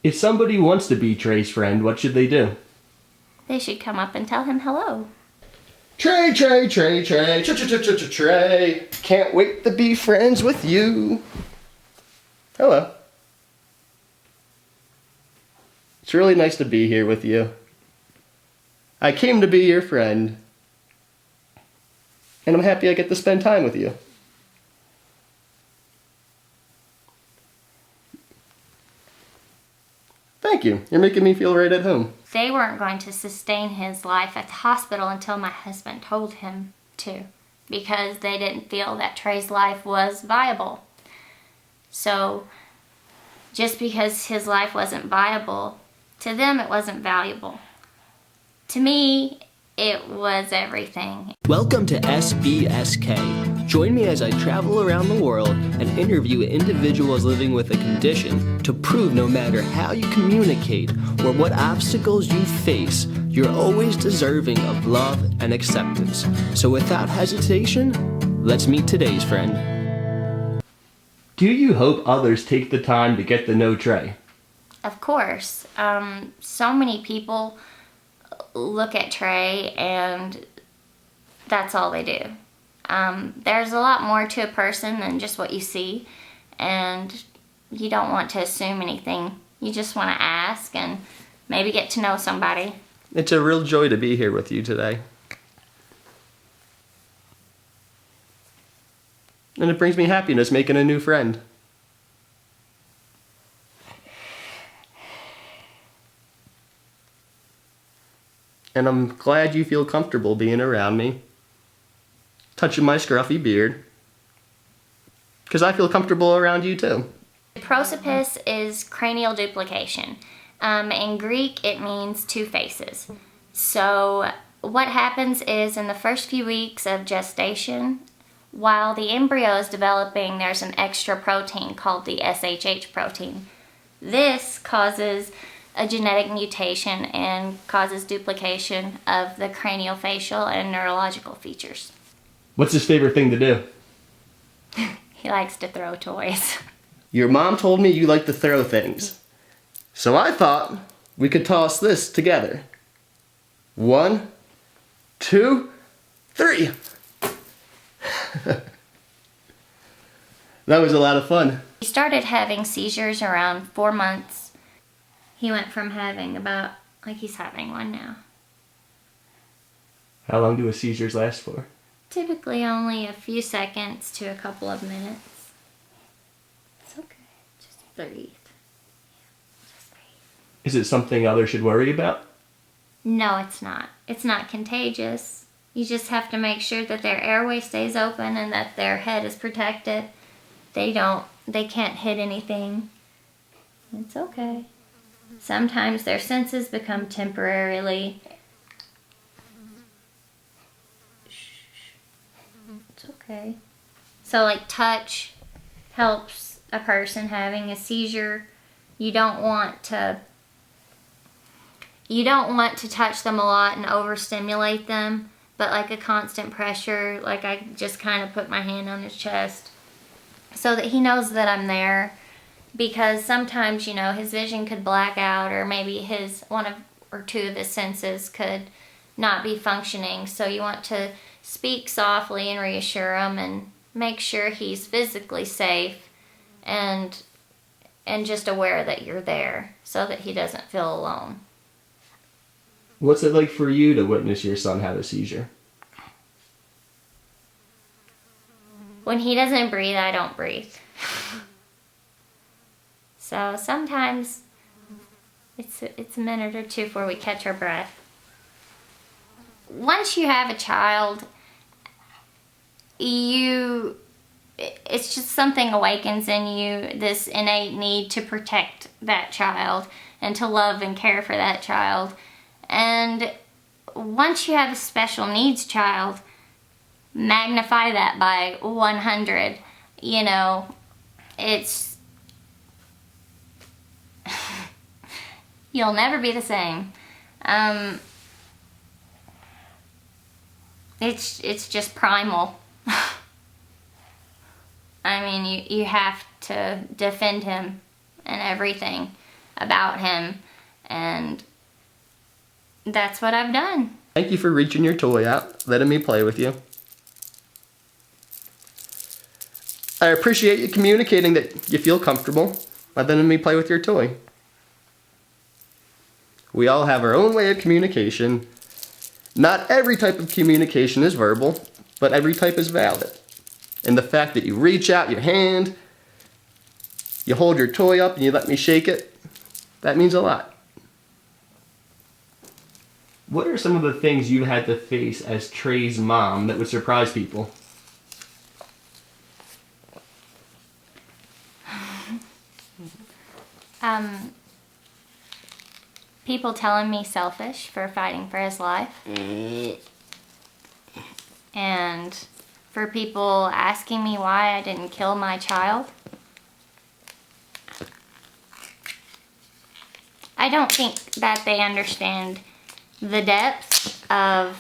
If somebody wants to be Trey's friend, what should they do? They should come up and tell him hello. Trey, Trey, Trey, Trey, Trey. Can't wait to be friends with you. Hello. It's really nice to be here with you. I came to be your friend. And I'm happy I get to spend time with you. Thank you. You're making me feel right at home. They weren't going to sustain his life at the hospital until my husband told him to, because they didn't feel that Trey's life was viable. So, just because his life wasn't viable, to them it wasn't valuable. To me, it was everything. Welcome to SBSK. Join me as I travel around the world and interview individuals living with a condition to prove no matter how you communicate or what obstacles you face, you're always deserving of love and acceptance. So without hesitation, let's meet today's friend. Do you hope others take the time to get to know Trey? Of course. So many people look at Trey and that's all they do. There's a lot more to a person than just what you see, and you don't want to assume anything. You just want to ask and maybe get to know somebody. It's a real joy to be here with you today. And it brings me happiness making a new friend. And I'm glad you feel comfortable being around me, touching my scruffy beard, because I feel comfortable around you too. Diprosopus is cranial duplication. In Greek, it means two faces. So what happens is in the first few weeks of gestation, while the embryo is developing, there's an extra protein called the SHH protein. This causes a genetic mutation and causes duplication of the craniofacial and neurological features. What's his favorite thing to do? He likes to throw toys. Your mom told me you like to throw things. So I thought we could toss this together. 1, 2, 3. That was a lot of fun. He started having seizures around 4 months. He went from having about, like he's having one now. How long do his seizures last for? Typically only a few seconds to a couple of minutes. It's okay. Just breathe. Just breathe. Is it something others should worry about? No, it's not. It's not contagious. You just have to make sure that their airway stays open and that their head is protected. They can't hit anything. It's okay. Sometimes their senses become temporarily. It's okay. So like touch helps a person having a seizure. You don't want to touch them a lot and overstimulate them, but like a constant pressure, like I just kind of put my hand on his chest so that he knows that I'm there. Because sometimes, his vision could black out, or maybe one or two of his senses could not be functioning. So you want to speak softly and reassure him and make sure he's physically safe and just aware that you're there so that he doesn't feel alone. What's it like for you to witness your son have a seizure? When he doesn't breathe, I don't breathe. So sometimes it's a minute or two before we catch our breath. Once you have a child, it's just something awakens in you, this innate need to protect that child and to love and care for that child. And once you have a special needs child, magnify that by 100. It's you'll never be the same. It's just primal. I mean, you have to defend him and everything. about him, and that's what I've done. Thank you for reaching your toy out, letting me play with you. I appreciate you communicating that you feel comfortable by letting me play with your toy. We all have our own way of communication. Not every type of communication is verbal, but every type is valid. And the fact that you reach out your hand, you hold your toy up and you let me shake it, that means a lot. What are some of the things you had to face as Trey's mom that would surprise people? People telling me selfish for fighting for his life. And for people asking me why I didn't kill my child. I don't think that they understand the depths of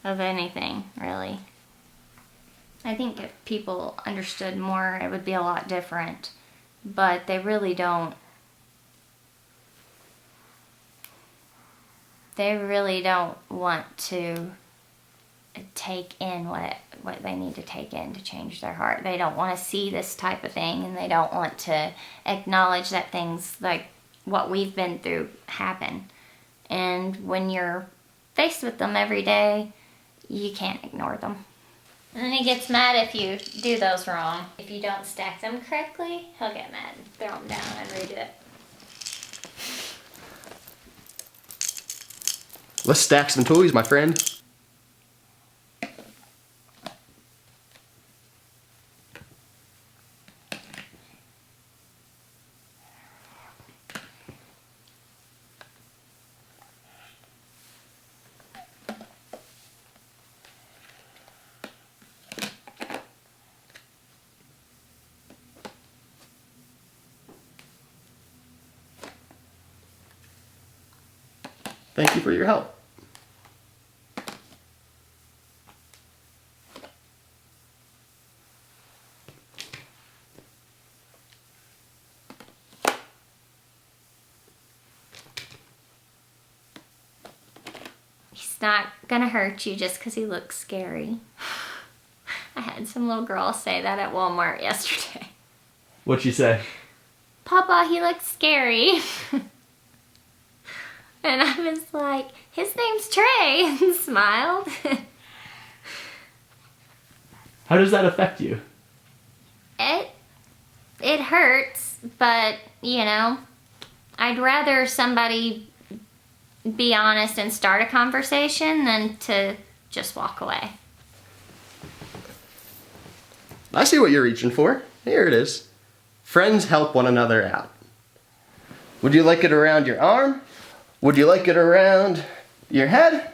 anything, really. I think if people understood more, it would be a lot different. But they really don't. They really don't want to take in what they need to take in to change their heart. They don't want to see this type of thing, and they don't want to acknowledge that things like what we've been through happen. And when you're faced with them every day, you can't ignore them. And then he gets mad if you do those wrong. If you don't stack them correctly, he'll get mad and throw them down and redo it. Let's stack some toys, my friend. Thank you for your help. He's not gonna hurt you just because he looks scary. I had some little girl say that at Walmart yesterday. What'd you say? Papa, he looks scary. And I was like, his name's Trey, and smiled. How does that affect you? It hurts, but, you know, I'd rather somebody be honest and start a conversation than to just walk away. I see what you're reaching for. Here it is. Friends help one another out. Would you like it around your arm? Would you like it around your head?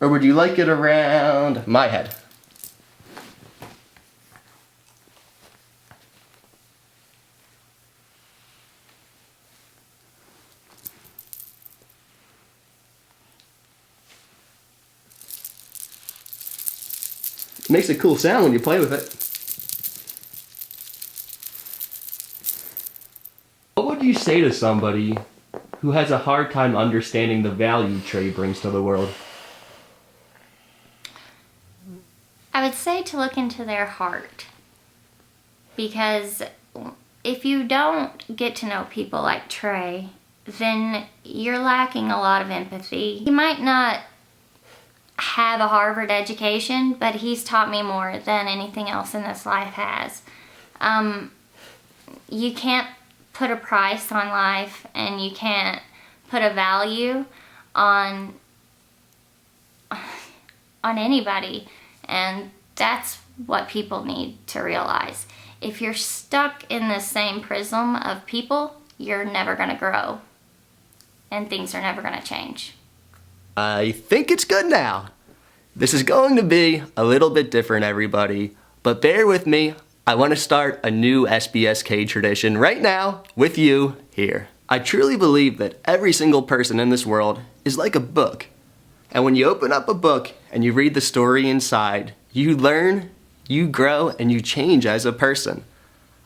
Or would you like it around my head? It makes a cool sound when you play with it. What would you say to somebody who has a hard time understanding the value Trey brings to the world? I would say to look into their heart. Because if you don't get to know people like Trey, then you're lacking a lot of empathy. He might not have a Harvard education, but he's taught me more than anything else in this life has. You can't put a price on life, and you can't put a value on anybody, and that's what people need to realize. If you're stuck in the same prism of people, you're never going to grow, and things are never going to change. I think it's good now. This is going to be a little bit different, everybody, but bear with me. I want to start a new SBSK tradition right now with you here. I truly believe that every single person in this world is like a book. And when you open up a book and you read the story inside, you learn, you grow, and you change as a person.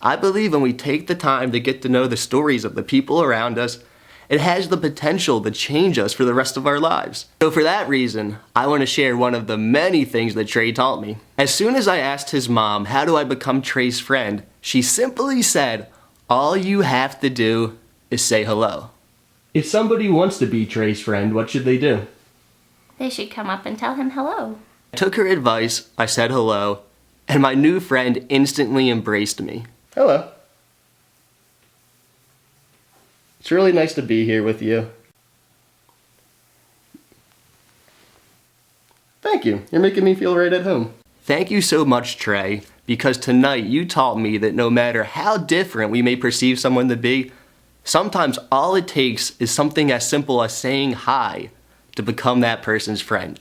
I believe when we take the time to get to know the stories of the people around us, it has the potential to change us for the rest of our lives. So for that reason, I want to share one of the many things that Trey taught me. As soon as I asked his mom, how do I become Trey's friend? She simply said, all you have to do is say hello. If somebody wants to be Trey's friend, what should they do? They should come up and tell him hello. I took her advice, I said hello, and my new friend instantly embraced me. Hello. It's really nice to be here with you. Thank you. You're making me feel right at home. Thank you so much, Trey, because tonight you taught me that no matter how different we may perceive someone to be, sometimes all it takes is something as simple as saying hi to become that person's friend.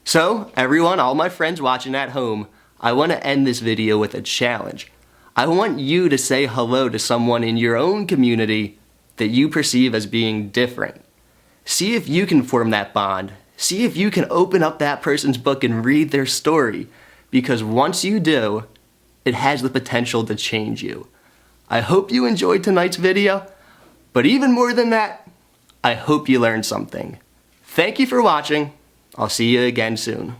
So, everyone, all my friends watching at home, I want to end this video with a challenge. I want you to say hello to someone in your own community that you perceive as being different. See if you can form that bond. See if you can open up that person's book and read their story. Because once you do, it has the potential to change you. I hope you enjoyed tonight's video, but even more than that, I hope you learned something. Thank you for watching. I'll see you again soon.